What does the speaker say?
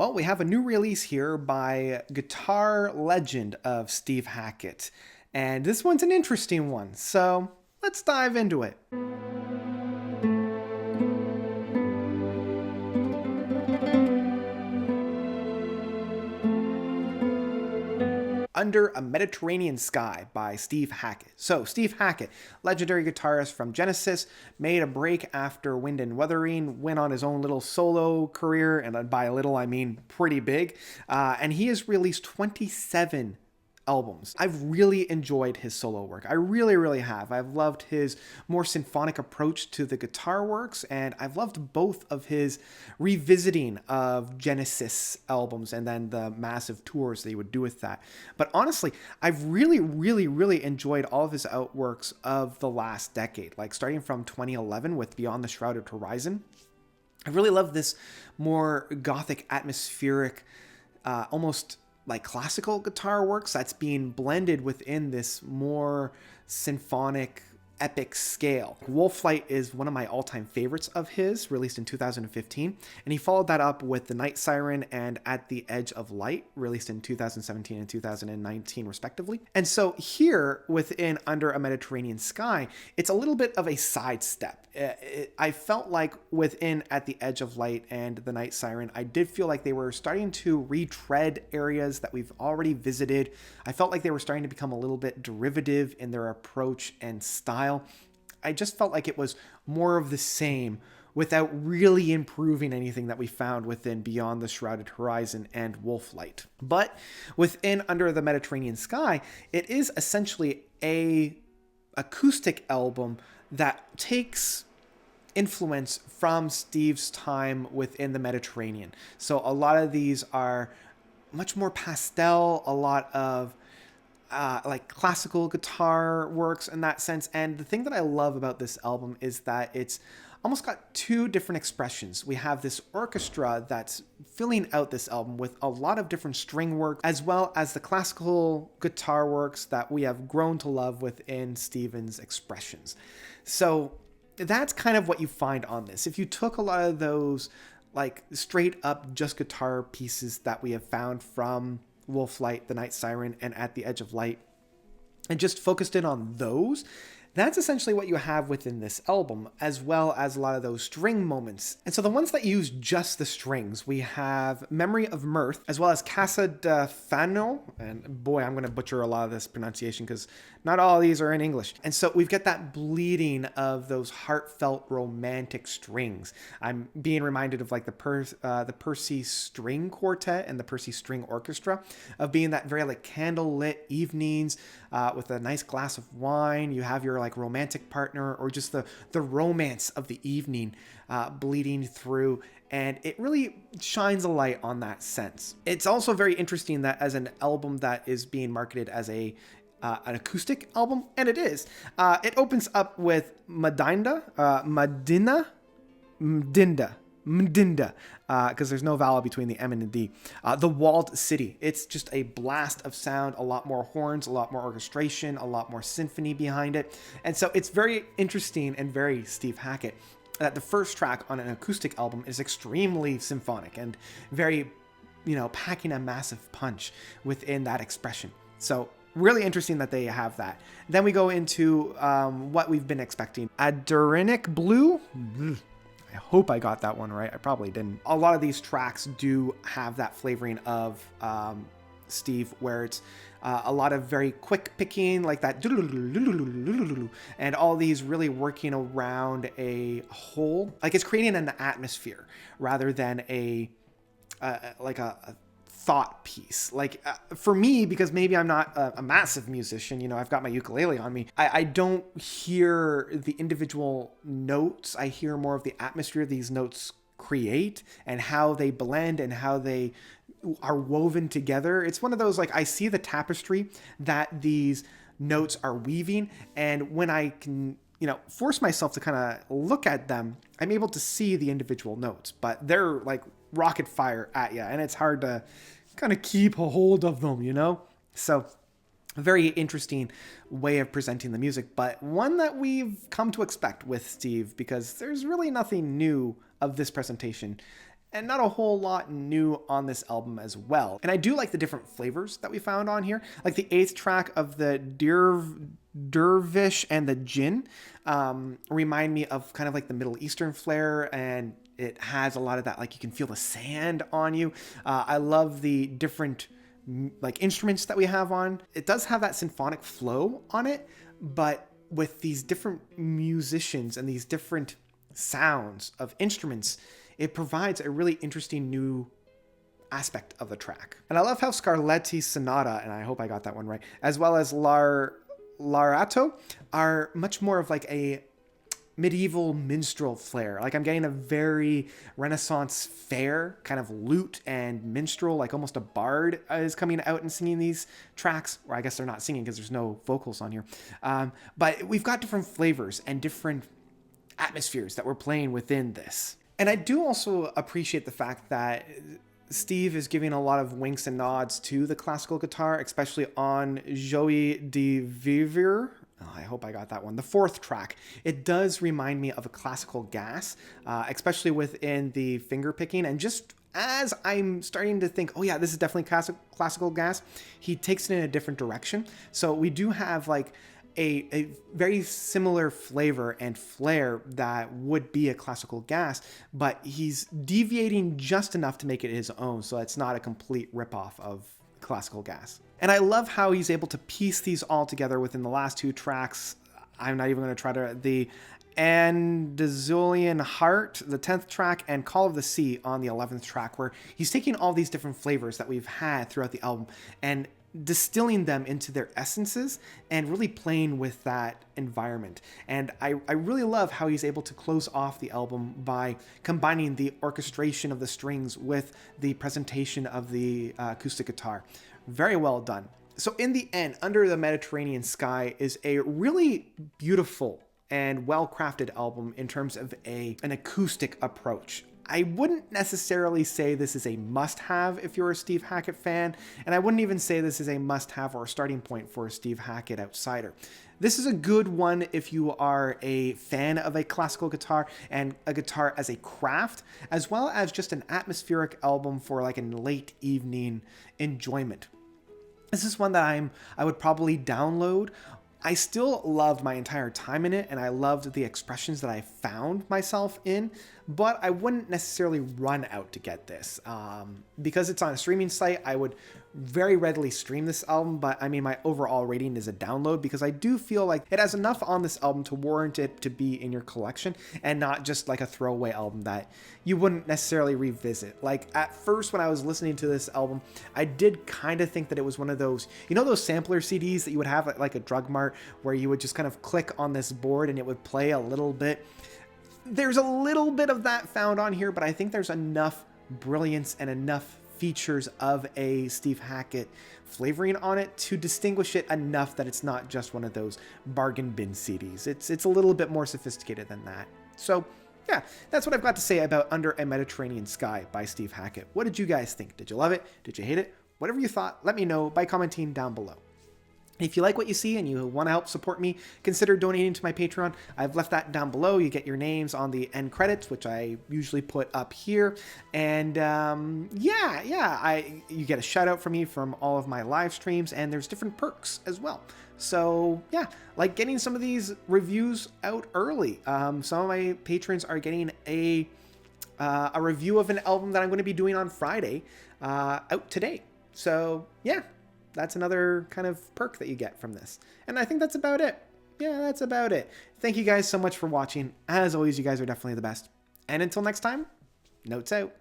Well, we have a new release here by guitar legend of Steve Hackett. And this one's an interesting one, so let's dive into it. Under a Mediterranean Sky by Steve Hackett. So, Steve Hackett, legendary guitarist from Genesis, made a break after Wind and Wuthering, went on his own little solo career, and by little I mean pretty big, and he has released 27 albums. I've really enjoyed his solo work. I really have. I've loved his more symphonic approach to the guitar works, and I've loved both of his revisiting of Genesis albums and then the massive tours that he would do with that. But honestly, I've really enjoyed all of his outworks of the last decade, like starting from 2011 with Beyond the Shrouded Horizon. I really love this more gothic, atmospheric, almost like classical guitar works that's being blended within this more symphonic epic scale. Wolflight is one of my all-time favorites of his, released in 2015, and he followed that up with The Night Siren and At the Edge of Light, released in 2017 and 2019 respectively. And so here within Under a Mediterranean Sky, it's a little bit of a sidestep. I felt like within At the Edge of Light and The Night Siren, I did feel like they were starting to retread areas that we've already visited. I felt like they were starting to become a little bit derivative in their approach and style. I just felt like it was more of the same without really improving anything that we found within Beyond the Shrouded Horizon and Wolflight. But within Under the Mediterranean Sky, it is essentially a acoustic album that takes influence from Steve's time within the Mediterranean. So a lot of these are much more pastel, a lot of like classical guitar works in that sense. And the thing that I love about this album is that it's almost got two different expressions. We have this orchestra that's filling out this album with a lot of different string work, as well as the classical guitar works that we have grown to love within Steven's expressions. So that's kind of what you find on this. If you took a lot of those like straight up just guitar pieces that we have found from Wolflight, The Night Siren, and At the Edge of Light, and just focused in on those, that's essentially what you have within this album, as well as a lot of those string moments. And so the ones that use just the strings, we have Memory of Mirth, as well as Casa de Fano, and boy, I'm going to butcher a lot of this pronunciation because not all of these are in English. And so we've got that bleeding of those heartfelt romantic strings. I'm being reminded of like the Percy String Quartet and the Percy String Orchestra, of being that very like candlelit evenings with a nice glass of wine. You have your like romantic partner, or just the romance of the evening bleeding through, and it really shines a light on that sense. It's also very interesting that as an album that is being marketed as an acoustic album, and it is, it opens up with Madina, because there's no vowel between the M and the D. The Walled City. It's just a blast of sound, a lot more horns, a lot more orchestration, a lot more symphony behind it. And so it's very interesting and very Steve Hackett that the first track on an acoustic album is extremely symphonic and very, packing a massive punch within that expression. So really interesting that they have that. Then we go into what we've been expecting. Adurinic Blue. I hope I got that one right. I probably didn't. A lot of these tracks do have that flavoring of Steve, where it's a lot of very quick picking, like that, and all these really working around a whole, like it's creating an atmosphere rather than a thought piece. Like for me, because maybe I'm not a massive musician, I've got my ukulele on me, I don't hear the individual notes. I hear more of the atmosphere these notes create and how they blend and how they are woven together. It's one of those, like, I see the tapestry that these notes are weaving, and when I can force myself to kind of look at them, I'm able to see the individual notes, but they're like rocket fire at you, and it's hard to kind of keep a hold of them, So a very interesting way of presenting the music, but one that we've come to expect with Steve, because there's really nothing new of this presentation and not a whole lot new on this album as well. And I do like the different flavors that we found on here. Like the 8th track of the Dervish and the Jinn remind me of kind of like the Middle Eastern flair, and it has a lot of that, like you can feel the sand on you. I love the different like instruments that we have on. It does have that symphonic flow on it, but with these different musicians and these different sounds of instruments, it provides a really interesting new aspect of the track. And I love how Scarletti Sonata, and I hope I got that one right, as well as L'Arato are much more of like a medieval minstrel flair. Like I'm getting a very Renaissance fair kind of lute and minstrel, like almost a bard is coming out and singing these tracks, or I guess they're not singing because there's no vocals on here. But we've got different flavors and different atmospheres that we're playing within this. And I do also appreciate the fact that Steve is giving a lot of winks and nods to the classical guitar, especially on Joie de Vivre. Oh, I hope I got that one. The 4th track. It does remind me of a classical gas, especially within the finger picking. And just as I'm starting to think, oh yeah, this is definitely classical gas, he takes it in a different direction. So we do have like a very similar flavor and flair that would be a classical gas, but he's deviating just enough to make it his own, so it's not a complete ripoff of classical gas. And I love how he's able to piece these all together within the last 2 tracks. I'm not even going to try to... The Andalusian Heart, the 10th track, and Call of the Sea on the 11th track, where he's taking all these different flavors that we've had throughout the album and distilling them into their essences and really playing with that environment. And I really love how he's able to close off the album by combining the orchestration of the strings with the presentation of the acoustic guitar. Very well done. So in the end, Under the Mediterranean Sky is a really beautiful and well-crafted album in terms of an acoustic approach. I wouldn't necessarily say this is a must-have if you're a Steve Hackett fan, and I wouldn't even say this is a must-have or a starting point for a Steve Hackett outsider. This is a good one if you are a fan of a classical guitar and a guitar as a craft, as well as just an atmospheric album for like a late evening enjoyment. This is one that I would probably download. I still loved my entire time in it, and I loved the expressions that I found myself in, but I wouldn't necessarily run out to get this. Because it's on a streaming site, I would very readily stream this album, but I mean, my overall rating is a download because I do feel like it has enough on this album to warrant it to be in your collection and not just like a throwaway album that you wouldn't necessarily revisit. Like at first when I was listening to this album, I did kind of think that it was one of those, you know, those sampler CDs that you would have at like a drug mart where you would just kind of click on this board and it would play a little bit. There's a little bit of that found on here, but I think there's enough brilliance and enough features of a Steve Hackett flavoring on it to distinguish it enough that it's not just one of those bargain bin CDs. It's a little bit more sophisticated than that. So yeah, that's what I've got to say about Under a Mediterranean Sky by Steve Hackett. What did you guys think? Did you love it? Did you hate it? Whatever you thought, let me know by commenting down below. If you like what you see and you want to help support me, consider donating to my Patreon. I've left that down below. You get your names on the end credits, which I usually put up here. And you get a shout out from me from all of my live streams, and there's different perks as well. So yeah, like getting some of these reviews out early. Some of my patrons are getting a review of an album that I'm going to be doing on Friday out today. So yeah. That's another kind of perk that you get from this. And I think that's about it. Yeah, that's about it. Thank you guys so much for watching. As always, you guys are definitely the best. And until next time, notes out.